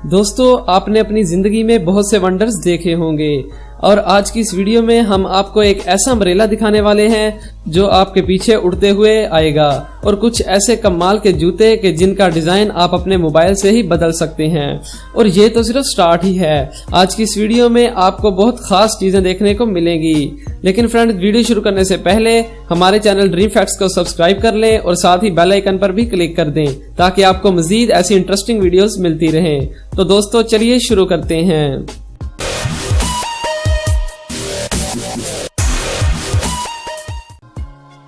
दोस्तों, आपने अपनी जिंदगी में बहुत से वंडर्स देखे होंगे और आज की इस वीडियो में हम आपको एक ऐसा अम्ब्रेला दिखाने वाले हैं जो आपके पीछे उड़ते हुए आएगा और कुछ ऐसे कमाल के जूते के जिनका डिजाइन आप अपने मोबाइल से ही बदल सकते हैं। और ये तो सिर्फ स्टार्ट ही है। आज की इस वीडियो में आपको बहुत खास चीजें देखने को मिलेंगी। लेकिन फ्रेंड, वीडियो शुरू करने से पहले हमारे चैनल ड्रीम फैक्ट्स को सब्सक्राइब कर लें और साथ ही बेल आइकन पर भी क्लिक कर दें ताकि आपको मजीद ऐसी इंटरेस्टिंग वीडियोस मिलती रहें। तो दोस्तों, चलिए शुरू करते हैं।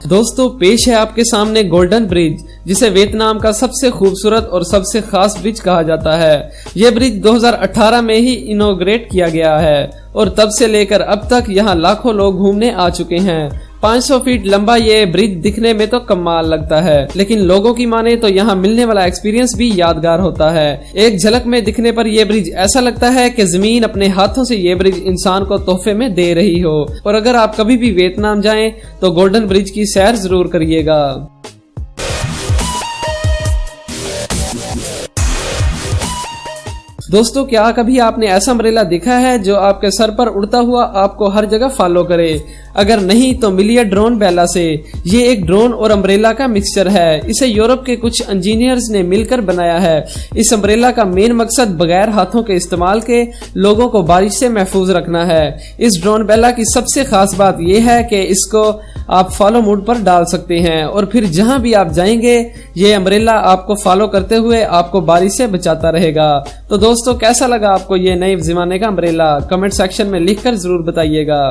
दोस्तों, पेश है आपके सामने गोल्डन ब्रिज, जिसे वियतनाम का सबसे खूबसूरत और सबसे खास ब्रिज कहा जाता है। यह ब्रिज 2018 में ही इनॉग्रेट किया गया है और तब से लेकर अब तक यहाँ लाखों लोग घूमने आ चुके हैं। 500 फीट लंबा ये ब्रिज दिखने में तो कमाल लगता है, लेकिन लोगों की माने तो यहाँ मिलने वाला एक्सपीरियंस भी यादगार होता है। एक झलक में दिखने पर यह ब्रिज ऐसा लगता है कि जमीन अपने हाथों से ये ब्रिज इंसान को तोहफे में दे रही हो। और अगर आप कभी भी वियतनाम जाएं तो गोल्डन ब्रिज की सैर जरूर करिएगा। दोस्तों, क्या कभी आपने ऐसा अम्ब्रेला देखा है जो आपके सर पर उड़ता हुआ आपको हर जगह फॉलो करे? अगर नहीं तो मिलिए ड्रोन बेला से। ये एक ड्रोन और अम्ब्रेला का मिक्सचर है। इसे यूरोप के कुछ इंजीनियर्स ने मिलकर बनाया है। इस अम्ब्रेला का मेन मकसद बगैर हाथों के इस्तेमाल के लोगों को बारिश से महफूज रखना है। इस ड्रोन बेला की सबसे खास बात यह है कि इसको आप फॉलो मोड पर डाल सकते हैं और फिर जहां भी आप जाएंगे ये अम्ब्रेला आपको फॉलो करते हुए आपको बारिश से बचाता रहेगा। तो दोस्तों, कैसा लगा आपको ये नए जमाने का अम्ब्रेला? कमेंट सेक्शन में लिखकर जरूर बताइएगा।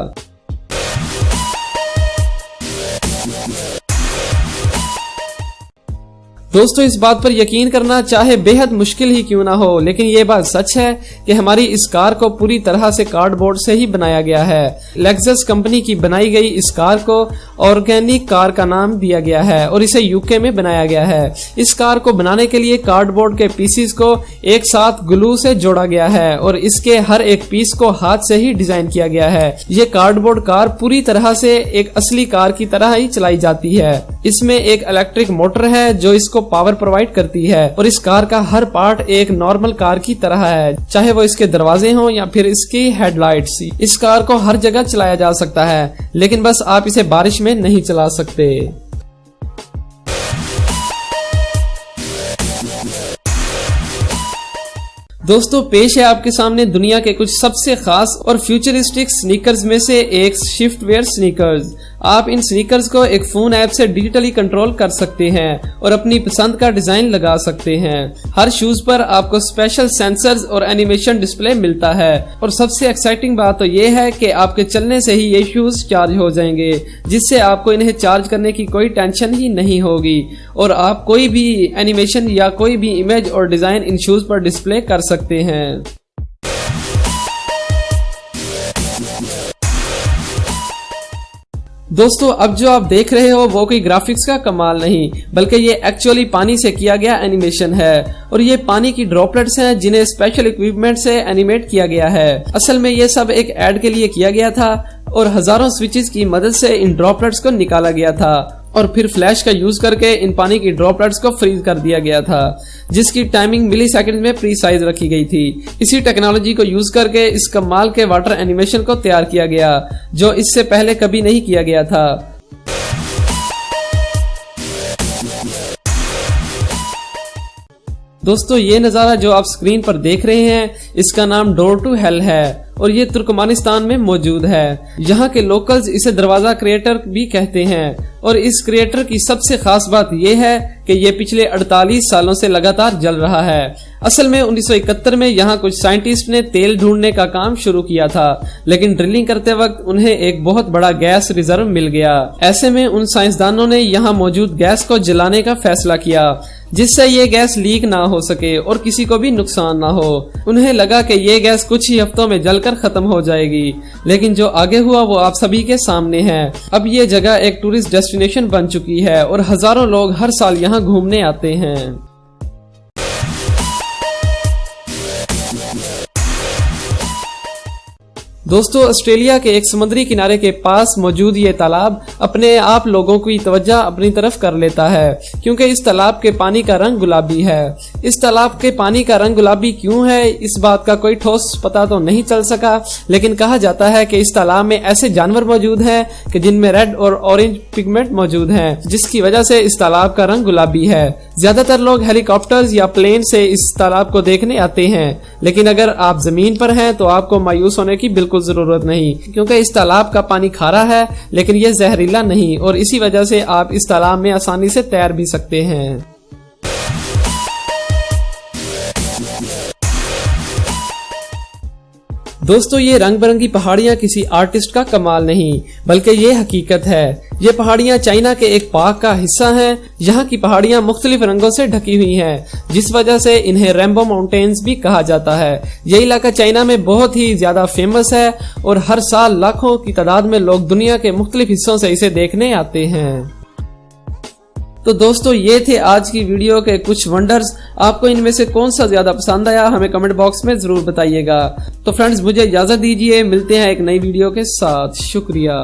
दोस्तों, इस बात पर यकीन करना चाहे बेहद मुश्किल ही क्यों ना हो, लेकिन ये बात सच है कि हमारी इस कार को पूरी तरह से कार्डबोर्ड से ही बनाया गया है। लेक्सस कंपनी की बनाई गई इस कार को ऑर्गेनिक कार का नाम दिया गया है और इसे यूके में बनाया गया है। इस कार को बनाने के लिए कार्डबोर्ड के पीसीस को एक साथ ग्लू से जोड़ा गया है और इसके हर एक पीस को हाथ से ही डिजाइन किया गया है। ये कार्डबोर्ड कार पूरी तरह से एक असली कार की तरह ही चलाई जाती है। इसमें एक इलेक्ट्रिक मोटर है जो इसको पावर प्रोवाइड करती है और इस कार का हर पार्ट एक नॉर्मल कार की तरह है, चाहे वो इसके दरवाजे हों या फिर इसकी हेडलाइट्स। इस कार को हर जगह चलाया जा सकता है, लेकिन बस आप इसे बारिश में नहीं चला सकते। दोस्तों, पेश है आपके सामने दुनिया के कुछ सबसे खास और फ्यूचरिस्टिक स्नीकर्स में से एक शिफ्ट वेयर स्नीकर्स। आप इन स्नीकर्स को एक फोन ऐप से डिजिटली कंट्रोल कर सकते हैं और अपनी पसंद का डिजाइन लगा सकते हैं। हर शूज पर आपको स्पेशल सेंसर्स और एनिमेशन डिस्प्ले मिलता है और सबसे एक्साइटिंग बात तो ये है कि आपके चलने से ही ये शूज चार्ज हो जाएंगे, जिससे आपको इन्हें चार्ज करने की कोई टेंशन ही नहीं होगी और आप कोई भी एनिमेशन या कोई भी इमेज और डिजाइन इन शूज पर डिस्प्ले कर सकते हैं। दोस्तों, अब जो आप देख रहे हो वो कोई ग्राफिक्स का कमाल नहीं, बल्कि ये एक्चुअली पानी से किया गया एनिमेशन है और ये पानी की ड्रॉपलेट्स हैं जिन्हें स्पेशल इक्विपमेंट से एनिमेट किया गया है। असल में ये सब एक एड के लिए किया गया था और हजारों स्विचेस की मदद से इन ड्रॉपलेट्स को निकाला गया था और फिर फ्लैश का यूज करके इन पानी की ड्रॉपलेट्स को फ्रीज कर दिया गया था, जिसकी टाइमिंग मिली सेकेंड में प्रीसाइज रखी गई थी। इसी टेक्नोलॉजी को यूज करके इस कमाल के वाटर एनिमेशन को तैयार किया गया जो इससे पहले कभी नहीं किया गया था। दोस्तों, ये नजारा जो आप स्क्रीन पर देख रहे हैं इसका नाम डोर टू हेल है और ये तुर्कमानिस्तान में मौजूद है। यहाँ के लोकल्स इसे दरवाजा क्रिएटर भी कहते हैं और इस क्रिएटर की सबसे खास बात यह है कि ये पिछले 48 सालों से लगातार जल रहा है। असल में 1971 में यहाँ कुछ साइंटिस्ट ने तेल ढूंढने का काम शुरू किया था, लेकिन ड्रिलिंग करते वक्त उन्हें एक बहुत बड़ा गैस रिजर्व मिल गया। ऐसे में उन साइंसदानों ने यहाँ मौजूद गैस को जलाने का फैसला किया, जिससे ये गैस लीक ना हो सके और किसी को भी नुकसान ना हो। उन्हें लगा कि ये गैस कुछ ही हफ्तों में जलकर खत्म हो जाएगी, लेकिन जो आगे हुआ वो आप सभी के सामने है। अब ये जगह एक टूरिस्ट डेस्टिनेशन बन चुकी है और हजारों लोग हर साल यहाँ घूमने आते हैं। दोस्तों ऑस्ट्रेलिया के एक समुद्री किनारे के पास मौजूद ये तालाब अपने आप लोगों की तवज्जो अपनी तरफ कर लेता है, क्योंकि इस तालाब के पानी का रंग गुलाबी है। इस तालाब के पानी का रंग गुलाबी क्यों है, इस बात का कोई ठोस पता तो नहीं चल सका, लेकिन कहा जाता है कि इस तालाब में ऐसे जानवर मौजूद हैं कि जिनमें रेड और ऑरेंज पिगमेंट मौजूद हैं, जिसकी वजह से इस तालाब का रंग गुलाबी है। ज्यादातर लोग हेलीकॉप्टर्स या प्लेन से इस तालाब को देखने आते हैं, लेकिन अगर आप जमीन पर हैं तो आपको मायूस होने की बिल्कुल जरूरत नहीं, क्योंकि इस तालाब का पानी खारा है लेकिन यह जहरीला नहीं, और इसी वजह से आप इस तालाब में आसानी से तैर भी सकते हैं। दोस्तों ये रंग बिरंगी पहाड़ियां किसी आर्टिस्ट का कमाल नहीं, बल्कि ये हकीकत है। ये पहाड़ियां चाइना के एक पार्क का हिस्सा हैं। यहाँ की पहाड़ियां मुख्तलिफ रंगों से ढकी हुई हैं, जिस वजह से इन्हें रेनबो माउंटेन्स भी कहा जाता है। ये इलाका चाइना में बहुत ही ज्यादा फेमस है और हर साल लाखों की तादाद में लोग दुनिया के मुख्तलिफ हिस्सों से इसे देखने आते हैं। तो दोस्तों ये थे आज की वीडियो के कुछ वंडर्स। आपको इनमें से कौन सा ज्यादा पसंद आया हमें कमेंट बॉक्स में जरूर बताइएगा। तो फ्रेंड्स मुझे इजाजत दीजिए, मिलते हैं एक नई वीडियो के साथ। शुक्रिया।